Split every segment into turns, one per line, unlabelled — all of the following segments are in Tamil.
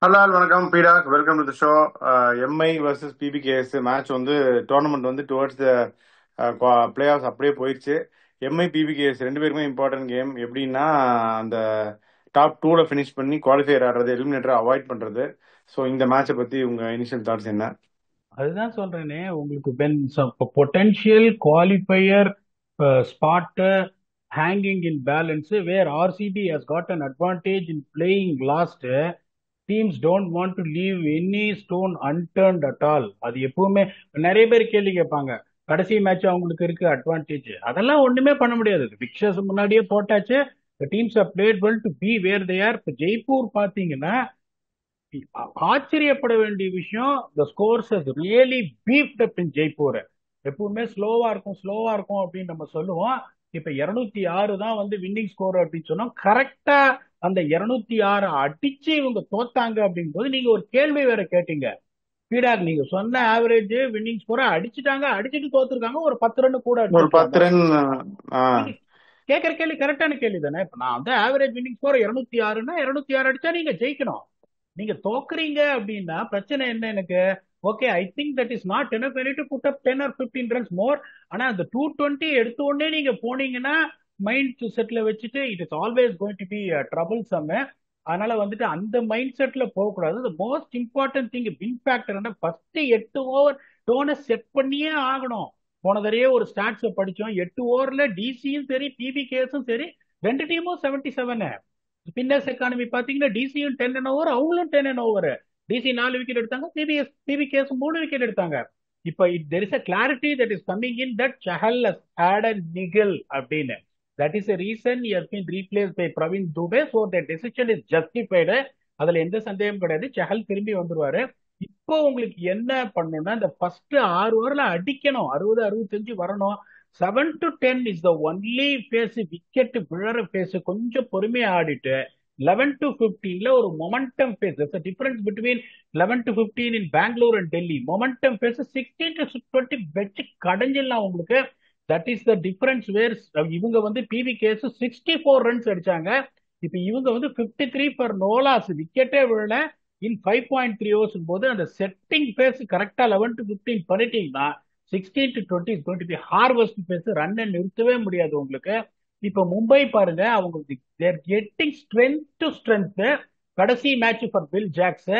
ஹலோ வணக்கம் பீடாக் welcome to the show. MI versus PBKS match வந்து டோர்னமெண்ட் வந்து டுவர்ட்ஸ் த பிளே ஆஃப்ஸ் அப்படியே போயிடுச்சு. எம்ஐ பிபிகேஎஸ் ரெண்டு பேருக்குமே இம்பார்ட்டன்ட் கேம். எப்படின்னா அந்த டாப் டூல ஃபினிஷ் பண்ணி குவாலிஃபயர் ஆடுறது, எலிமினேட்டரை அவாய்ட் பண்றது. ஸோ இந்த மேட்சை பத்தி உங்க இனிஷியல் தாட்ஸ் என்ன?
அதுதான் சொல்றேனே உங்களுக்கு when potential qualifier spot hanging in balance where RCB has got an advantage in playing last. Teams don't want to leave any stone unturned at all. அது எப்பவுமே நிறைய பேர் கேள்வி கேட்பாங்க, கடைசி மேட்ச் அவங்களுக்கு இருக்கு அட்வான்டேஜ். அதெல்லாம் ஒண்ணுமே பண்ண முடியாது, பிக்சர்ஸ் முன்னாடியே போட்டாச்சு. Teams are played well to be where they are. இப்போ ஜெய்ப்பூர் பாத்தீங்கன்னா ஆச்சரியப்பட வேண்டிய விஷயம், the scores has really beefed up in Jaipur. எப்பவுமே ஸ்லோவா இருக்கும் அப்படின்னு நம்ம சொல்லுவோம். இப்ப 206 தான் வந்து வின்னிங் ஸ்கோர் அப்படின்னு சொன்னோம். கரெக்டா அந்த 206 அடிச்சு இவங்க தோத்தாங்க அப்படிங்கும் போது நீங்க ஒரு கேள்வி வேற கேட்டீங்க. பீடாக், நீங்க சொன்ன ஆவரேஜ் வின்னிங் ஸ்கோரை அடிச்சுட்டாங்க, அடிச்சுட்டு தோத்துருக்காங்க, ஒரு 10 ரன் கூட
ஒரு 10
அடிச்சிருக்கலாமா?
ரன். ஆ.
நீங்க கேட்கற கேள்வி கரெக்டான கேள்வி தானே. இப்ப நான் வந்து ஆவரேஜ் வின்னிங் ஸ்கோர் 206ன்னா 206 அடிச்சா நீங்க ஜெயிக்கணும். நீங்க தோக்குறீங்க அப்படின்னா பிரச்சனை என்ன எனக்கு? Okay, I think that is not enough. You need to put up 10 or 15 runs more. ஆனா அந்த 220 எடுத்த உடனே நீங்க போனீங்கன்னா மைண்ட் செட்ல வச்சுட்டு it is always going to be troublesome. அதனால வந்துட்டு அந்த மைண்ட் செட்ல போகக்கூடாது. Most important thing win factor first 8 over டோனை செட் பண்ணியே ஆகணும். போன தடவையே ஒரு ஸ்டாட்ஸ் படிச்சோம், 8 ஓவர்ல டிசியும் சரி பிபிகேஸும் சரி ரெண்டு டீமும் 77. ஸ்பின்னர்ஸ் எக்கானமி பாத்தீங்கன்னா டிசியும் 10 ஓவர், அவங்களும் 10 ஓவர். டிசி 4 விக்கெட் எடுத்தாங்க, பிபிகேஸ் 3 விக்கெட் எடுத்தாங்க. இப்ப there is a clarity that is coming in that Chahal has had a niggle அப்படின்னு. That is a reason he has been replaced by Praveen Dubey. so the decision is justified. அதுல எந்த சந்தேகமும் கிடையாது, சஹல் திரும்பி வந்துருவாரு. இப்போ உங்களுக்கு என்ன பண்ணணும்னா இந்த ஃபர்ஸ்ட் 6 ஓவர்ல அடிக்கணும், 60 65 வரணும். 7 to 10 is the only phase, wicket விழற பேஸ். கொஞ்சம் பொறுமையா ஆடிட்டு 11 to 15ல ஒரு momentum phase. Difference between 11 to 15 in Bangalore and Delhi. Momentum phase 16 to 20 வச்சு கடைஞ்சிடலாம் உங்களுக்கு. That is the difference where இவங்க வந்து பிவி கேஸ் 64 ரன்ஸ் அடிச்சாங்க. இப்ப இவங்க வந்து 53 ஃபார் நோலாஸ், விக்கெட்டே விழல இன் 5.3 ஓவர்ஸ் போது அந்த செட்டிங் பேஸ் கரெக்டா 11 to 15 பண்ணிட்டீங்கன்னா 16 to 20 is going to be harvest phase. ரன்னை நிறுத்தவே முடியாது உங்களுக்கு. இப்ப மும்பை பாருங்க, அவங்க they're getting strength to strength. கடைசி match for Will Jacks,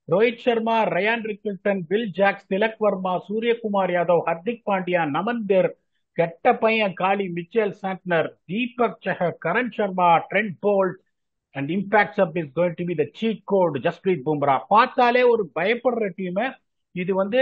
Rohit Sharma, Ryan Rickelton, Will Jacks, Tilak Varma, Suryakumar Yadav, Hardik Pandya, Naman Dhir, கெட்ட பையன் காளி, Mitchell Santner, Deepak Chahar, Karn Sharma, Trent Boult. And impact up is going to be the cheat code Jasprit Bumrah. பார்த்தாலே ஒரு பயப்படுற டீம் இது வந்து.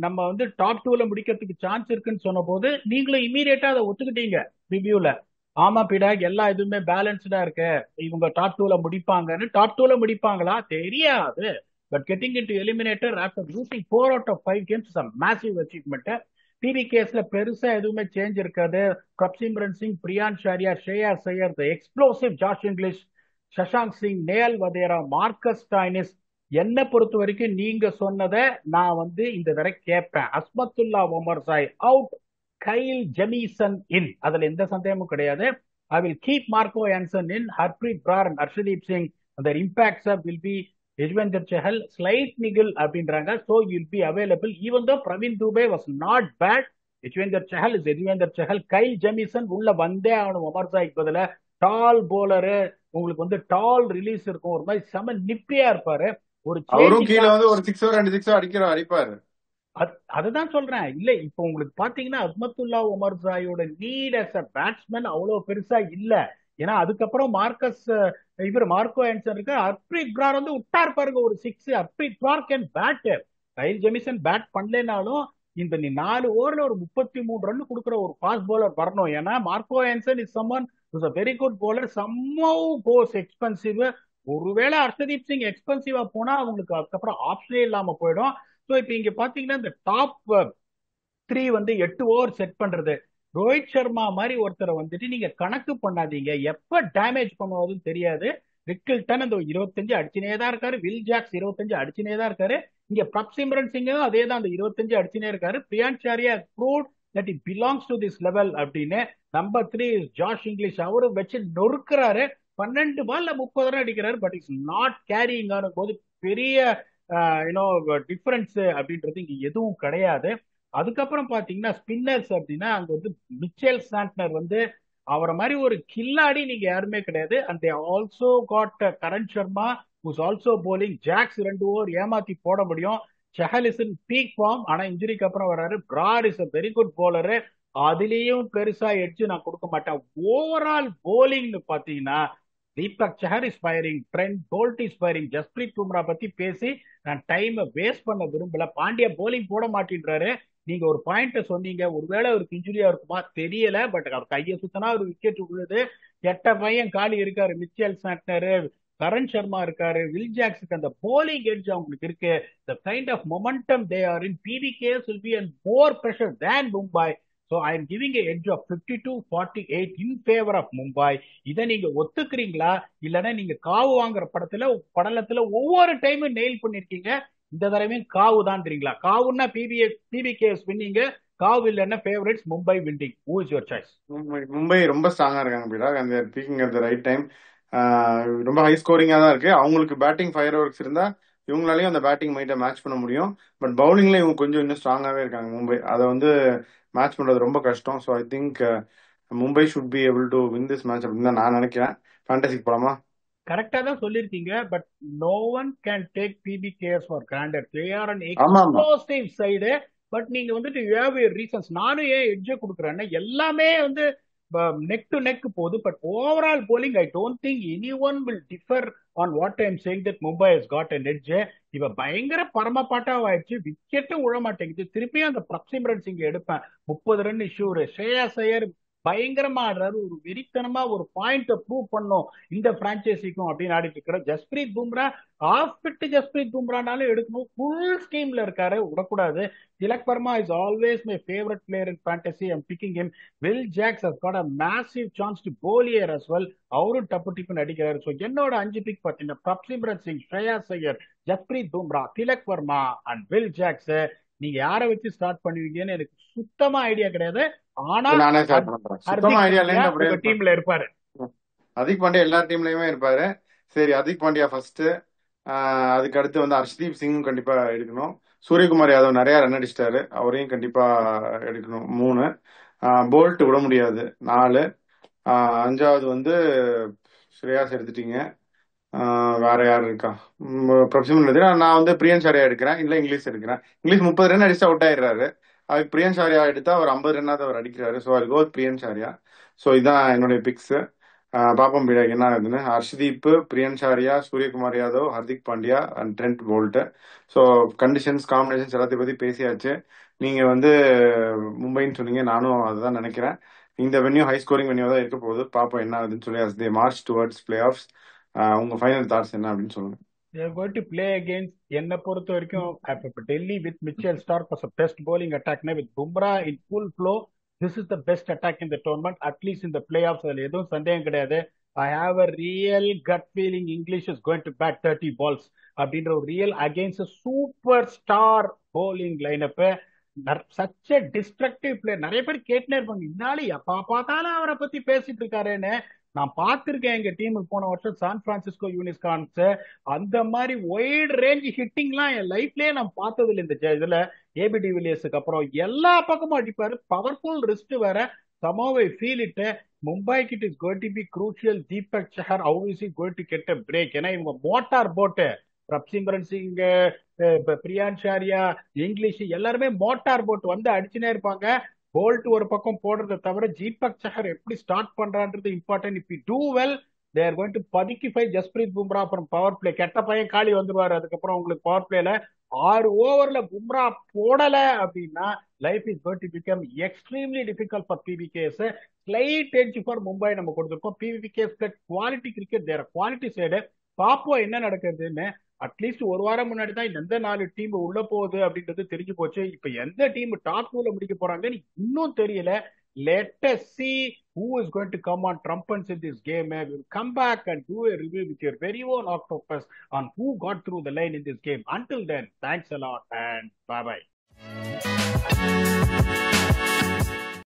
நம்ம வந்து டாப் டூல முடிக்கிறதுக்கு சான்ஸ் இருக்குன்னு சொன்ன போது நீங்களும் இமீடியட்டா அதை ஒத்துக்கிட்டீங்க ரிவ்யூல. ஆமா பிடாக், எல்லா இதுவுமே பேலன்ஸ்டா இருக்கு, இவங்க டாப் டூல முடிப்பாங்கன்னு. டாப் டூல முடிப்பாங்களா தெரியாது. But getting in to eliminator after losing 4 out of 5 games is a massive achievement. பிவி கேஸ்ல பெருசா எதுவுமே சேஞ்ச் இருக்காது. Prabhsimran Singh, Priyansh Arya, Shreyas Iyer, the explosive Josh Inglis, Shashank Singh, Nehal Wadhera, Marcus Stoinis. என்ன பொறுத்த வரைக்கும் நீங்க சொன்னதை நான் வந்து இந்த தடவை கேட்பேன். Azmatullah Omarzai out, Kyle Jamieson in, அதுல எந்த சந்தேகமும் கிடையாது. I will keep Marco Jansen in, Harpreet Brar and Arshdeep Singh. அந்த impacts will be Yuzvendra Chahal, slight niggle அப்படின்றாங்க. So you'll be available even though Praveen Dubey was not bad. Yuzvendra Chahal is Yuzvendra Chahal. Kyle Jamieson உள்ள வந்தே ஆகணும் ஒமர் சாய்க்கு பதில. டால் போலரு, உங்களுக்கு வந்து டால் ரிலீஸ் இருக்கும், ஒரு மாதிரி செம நிப்பியா இருப்பாரு. ஒரு
அவரும் கீழே
சேஞ்சுக்கா.
வந்து ஒரு 6 ரெண்டு 6 அடிப்பாரு.
அதுதான் சொல்றேன். இல்ல இப்போ உங்களுக்கு பாத்தீங்கன்னா அஸ்மத்துல்லா உமர் ஜாயோட நீட் அஸ் அ பேட்ஸ்மேன் அவ்வளவு பெருசா இல்ல. ஏன்னா அதுக்கப்புறம் மார்க்கஸ், இவர் மார்க்கோ ஆன்சன் இருக்கு. ஹர்ப்ரீத் பிரார் வந்து விட்டார் பாருங்க ஒரு 6. Harpreet Brar can bat. Kyle Jamieson bat பண்ணலனாலும் இந்த நீ 4 ஓவர்ல ஒரு 33 ரன் கொடுக்குற ஒரு ஃபாஸ்ட் பவுலர் வரணும். ஏன்னா Marco Jansen is someone is a very good bowler. சம்மவ் கோஸ் எக்ஸ்பென்சிவ். ஒருவேளை ஹர்ஷதீப் சிங் எக்ஸ்பென்சிவா போனா அவங்களுக்கு அதுக்கப்புறம் ஆப்ஷனே இல்லாம போயிடும். ஸோ இப்போ இங்க பாத்தீங்கன்னா இந்த டாப் 3 வந்து 8 ஓவர் செட் பண்றது. ரோஹித் சர்மா மாதிரி ஒருத்தரை வந்துட்டு நீங்க கணக்கு பண்ணாதீங்க, எப்ப டேமேஜ் பண்ணுவதுன்னு தெரியாது. ரிக்கில்டன் அந்த 25 அடிச்சுனே தான் இருக்காரு, வில் ஜாக்ஸ் 25 அடிச்சுனே தான் இருக்காரு. இங்க பிரப்சிம்ரன் சிங்கும் அதே தான், அந்த 25 அடிச்சுனே இருக்காரு. Priyansh Arya proved that it belongs to this level அப்படின்னு. நம்பர் 3 ஜாஷ் இங்கிலீஷ், அவரும் வச்சு நொறுக்கிறாரு. 12 பால்ல 30 ரன் அடிக்கிறாரு. பட் இஸ் நாட் கேரிங் ஆனும் போது பெரிய யூனோ டிஃபரன்ஸ் அப்படின்றது இங்க எதுவும் கிடையாது. அதுக்கப்புறம் பாத்தீங்கன்னா ஸ்பின்னர்ஸ் அப்படின்னா அங்க வந்து மிச்சேல் சாண்ட்னர் வந்து அவரை மாதிரி ஒரு கில்லாடி நீங்க யாருமே கிடையாது. And they also got Karan Sharma who's also bowling. Jacks 2 over ஏமாத்தி போட முடியும். Chahal is in peak form, ஆனா இன்ஜுரிக்கு அப்புறம் வர்றாரு. Brar is a very good bowler. அதுலயும் பெருசா எட்ஜ் நான் கொடுக்க மாட்டேன். ஓவரால் போலிங்னு பாத்தீங்கன்னா Deepak Chahar is firing, Trent Boult is firing. Jasprit Bumrah பத்தி பேசி நான் டைமை வேஸ்ட் பண்ண விரும்பல. பாண்டியா போலிங் போட மாட்டேன்றாரு. நீங்க ஒரு பாயிண்ட சொன்னீங்க, ஒருவேளை அவருக்கு இன்ஜுரியா இருக்குமா தெரியல. பட் அவர் கையை சுத்தனா ஒரு விக்கெட் விழுது. கெட்ட பையன் காலி இருக்காரு, மிச்சேல் சாண்ட்னர், கரண் சர்மா இருக்காரு, வில் ஜாக்ஸுக்கு அந்த போலிங் எட்ஜ் அவங்களுக்கு இருக்கு. The kind of momentum they are in, PBKS will be in more pressure than Mumbai. So I am giving a edge of 52-48 in favor of Mumbai. இதை நீங்க ஒத்துக்கிறீங்களா? இல்லைன்னா நீங்க காவு வாங்குற படலத்துல ஒவ்வொரு டைமும் நெயில் பண்ணிருக்கீங்க, இந்த தடவையும் காவு தான்றீங்களா? காவுன்னா பிபிகேஎஸ் வின்னிங்க, காவு இல்லைன்னா favourites Mumbai winning. Who is your choice?
Mumbai ரொம்ப ஸ்ட்ராங்கா இருக்காங்க பீடா, அந்த peeking at the right time. ரொம்ப ஹை ஸ்கோரிங்கா தான் இருக்கு. அவங்களுக்கு பேட்டிங் ஃபயர் ஒர்க்ஸ் இருந்தா இவங்களாலையும் அந்த பேட்டிங் மைட்டை மேட்ச் பண்ண முடியும். பட் பவுலிங்ல இவங்க கொஞ்சம் இன்னும் ஸ்ட்ராங்காவே இருக்காங்க மும்பை. அதை வந்து மேட்ச் பண்றது ரொம்ப கஷ்டம். So I think Mumbai should be able to win this match அப்படின்னு தான் நான் நினைக்கிறேன். ஃபேண்டசிக்கு போலாமா?
கரெக்டா தான் சொல்லிருக்கீங்க. But no one can take PBKS for granted. They are an
ஆமா ஆமா
எக்ஸ்ப்ளோசிவ் சைடு. பட் நீங்க வந்துட்டு யூ ஹேவ் யுவர் ரீசன்ஸ். நானும் ஏன் எட்ஜ் கொடுக்குறேன்னா எல்லாமே வந்து நெக் டு நெக் போகுது. But overall bowling I don't think anyone will differ on what I am saying that Mumbai has got an edge. இவ பயங்கர பரமபாட்டாவாயிடுச்சு, விக்கெட்டும் விழ மாட்டேங்குது. திருப்பியும் அந்த பிரக்சிம் ரன்ஸ் இங்க எடுப்பேன். 30 ரன் இஷ்யூர். ஸ்ரேயாஸ் ஐயர் பயங்கரமா ஆடுறாரு. ஒரு வெறித்தனமா ஒரு பாயிண்ட் ப்ரூவ் பண்ணும் இந்த பிரான்ச்சைசிக்கும் அப்படின்னு ஆடிட்டு இருக்கிற ஜஸ்பிரீத் பும்ரா. ஆஃப் பிட் ஜஸ்பிரீத் பும்ரானாலும் எடுக்கணும். ஃபுல் ஸ்டீம்ல இருக்காரு, விடக்கூடாது. Tilak Varma is always my favourite player in fantasy. I'm picking him. Will Jacks has got a massive chance to bowl here as well. அவரும் டப்பு டிப்புன்னு அடிக்கிறாரு. ஸோ என்னோட 5 பிக் பார்த்தீங்கன்னா Prabhsimran Singh, Shreyas Iyer, Jasprit Bumrah, Tilak Varma and Will Jacks. நீங்க யாரை வச்சு ஸ்டார்ட் பண்ணுவீங்கன்னு எனக்கு சுத்தமா ஐடியா கிடையாது. ஆனா
நானே ஸ்டார்ட் பண்றேன். சுத்தமா ஐடியா இல்லைன்னு அப்படியே
உங்க டீம்ல இருப்பாரு.
அதிக் பாண்டியா எல்லா டீம்லயுமே இருப்பாரு. சரி, அதிக் பாண்டியா ஃபர்ஸ்ட். அதுக்கு அடுத்து வந்து ஹர்ஷ்தீப் சிங்கும் கண்டிப்பா எடுக்கணும். சூரியகுமார் யாதவ் நிறைய ரன் அடிச்சிட்டாரு, அவரையும் கண்டிப்பா எடுக்கணும். 3. போல்ட் விட முடியாது. 4. 5வது வந்து ஸ்ரேயாஸ் எடுத்துட்டீங்க. வேற யார் இருக்கா? ப்ரொஃபஷனல் எடுத்து நான் வந்து பிரியன் சாரியா எடுக்கிறேன், இல்ல இங்கிலீஷ் எடுக்கிறேன். இங்கிலீஷ் 30 ரன் அடிச்சு அவுட் ஆயிடுறாரு. அதுக்கு பிரியன் சாரியா எடுத்தா அவர் 50 ரன்னாவது அவர் அடிக்கிறாரு. ஸோ அது கோத் பிரியன் சாரியா. ஸோ இதான் என்னுடைய பிக்ஸ். பாப்பம் பீடா என்ன ஆகுதுன்னு. Arshdeep, Priyansh Arya, Suryakumar Yadav, Hardik Pandya and Trent Boult. So conditions, combinations எல்லாத்தையும் பத்தி பேசியாச்சு. நீங்க வந்து மும்பைன்னு சொன்னீங்க, நானும் அதுதான் நினைக்கிறேன். இந்த வென்யூ ஹை ஸ்கோரிங் வென்யூ தான் இருக்க போகுது. பாப்போம் என்ன ஆகுதுன்னு சொல்லி. as they march towards playoffs. உங்க ஃபைனல் தாட்ஸ் என்ன அப்படின்னு சொல்லுங்க.
They are going to play against, என்னை பொறுத்த வரைக்கும் Delhi with Mitchell Stark was the best bowling attack. With Bumrah in full flow, this is the best attack in the tournament, at least in the playoffs. அதுல எதுவும் சந்தேகம் கிடையாது. I have a real gut feeling English is going to bat 30 balls அப்படின்ற ஒரு real against a superstar bowling lineup. such a destructive player. நிறைய பேர் கேட்டுனே இருப்பாங்க, இன்னாலும் எப்ப பார்த்தாலும் அவரை பத்தி பேசிட்டு இருக்காருன்னு. நான் பார்த்திருக்கேன் எங்க டீமுக்கு போன வருஷம் சான் பிரான்சிஸ்கோ யூனிகார்ன்ஸ். அந்த மாதிரி ஒய்ட் ரேஞ்ச் ஹிட்டிங்லாம் என் லைஃப்லயே நான் பார்த்தது இல்லை. இந்த இதுல ஏபி டிவிலியர்ஸுக்கு அப்புறம் எல்லா பக்கமும் அடிப்பாரு. பவர்ஃபுல் ரிஸ்ட் வேற. சமோவை ஃபீல் இட். மும்பைக்கு it is going to be crucial. Deepak Chahar how is he going to get a break? ஏன்னா இவங்க மோட்டார் போட்டு பிரப்சிம்ரன் சிங், பிரியான் ஷாரியா, இங்கிலீஷ் எல்லாருமே மோட்டார் போட்டு வந்து அடிச்சுனே இருப்பாங்க. போல்ட் ஒரு பக்கம் போடுறதை தவிர தீபக் சஹர் எப்படி ஸ்டார்ட் பண்றான்றது important. If you do well they are going to பதுக்கிஃபை ஜஸ்பிரீத் பும்ரா. அப்புறம் பவர் பிளே கெட்ட பையன் காலி வந்துருவாரு. அதுக்கப்புறம் உங்களுக்கு பவர் பிளேல 6 ஓவர்ல பும்ரா போடல அப்படின்னா life is going to become extremely difficult for PBKS. Slight edge for Mumbai நம்ம கொடுத்துருக்கோம். PBKS quality cricket, there quality side. பாப்போம் என்ன நடக்குதுன்னு. அட்லீஸ்ட் ஒரு வாரம் முன்னாடி தான் எந்த 4 டீம் உள்ள போகுது அப்படின்றது தெரிஞ்சு போச்சு. இப்ப எந்த டீம் டாப் 2ல முடிக்க போறாங்கன்னு இன்னும் தெரியல. Let us see who is going to come on trumpets in this game. We'll come back and do a review with your very own octopus on who got through the line in this game. Until then, thanks a lot and bye bye.